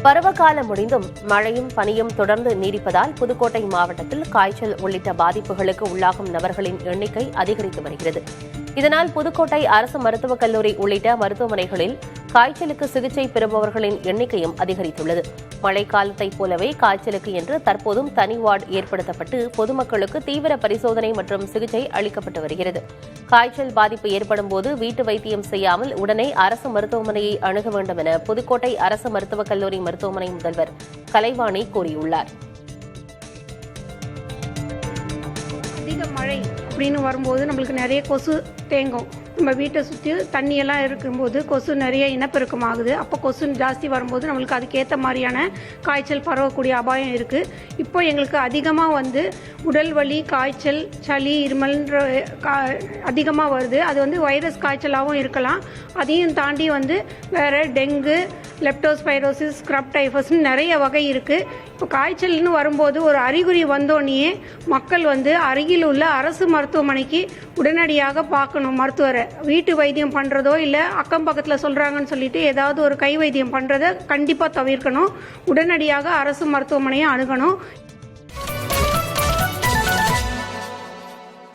பருவகாலம் முடிந்தும் மழையும் பனியும் தொடர்ந்து நீடிப்பதால் புதுக்கோட்டை மாவட்டத்தில் காய்ச்சல் உள்ளிட்ட பாதிப்புகளுக்கு உள்ளாகும் நபர்களின் எண்ணிக்கை அதிகரித்து வருகிறது. இதனால் புதுக்கோட்டை அரசு மருத்துவக் கல்லூரி உள்ளிட்ட மருத்துவமனைகளில் காய்ச்சலுக்கு சிகிச்சை பெறுபவர்களின் எண்ணிக்கையும் அதிகரித்துள்ளது. மழைக்காலத்தைப் போலவே காய்ச்சலுக்கு என்று தற்போதும் தனி வார்டு ஏற்படுத்தப்பட்டு பொதுமக்களுக்கு தீவிர பரிசோதனை மற்றும் சிகிச்சை அளிக்கப்பட்டு வருகிறது. காய்ச்சல் பாதிப்பு ஏற்படும் போது வீட்டு வைத்தியம் செய்யாமல் உடனே அரசு மருத்துவமனையை அணுக வேண்டும் என புதுக்கோட்டை அரசு மருத்துவக் கல்லூரி மருத்துவமனை முதல்வர் கலைவாணி கூறியுள்ளார். அதிக மழை அப்படின்னு வரும்போது நம்மளுக்கு நிறைய கொசு தேங்கும். நம்ம வீட்டை சுற்றி தண்ணியெல்லாம் இருக்கும்போது கொசு நிறைய இனப்பெருக்கம் ஆகுது. அப்போ கொசு ஜாஸ்தி வரும்போது நம்மளுக்கு அதுக்கேற்ற மாதிரியான காய்ச்சல் பரவக்கூடிய அபாயம் இருக்குது. இப்போ எங்களுக்கு அதிகமாக உடல் வலி, காய்ச்சல், சளி, இருமல்ன்ற அதிகமாக வருது. அது வைரஸ் காய்ச்சலாகவும் இருக்கலாம். அதையும் தாண்டி வேறு டெங்கு, லெப்டோஸ்பைரோசிஸ், ஸ்க்ரப் டைஃபஸ்னு நிறைய வகை இருக்குது. இப்போ காய்ச்சல்னு வரும்போது ஒரு அறிகுறி வந்தோடனே மக்கள் அருகில் உள்ள அரசு மருத்துவமனைக்கு உடனடியாக பார்க்கணும் மருத்துவரை. வீட்டு வைத்தியம் பண்ணுறதோ இல்லை அக்கம் பக்கத்தில் சொல்கிறாங்கன்னு சொல்லிட்டு ஏதாவது ஒரு கை வைத்தியம் பண்ணுறதை கண்டிப்பாக தவிர்க்கணும். உடனடியாக அரசு மருத்துவமனையை அணுகணும்.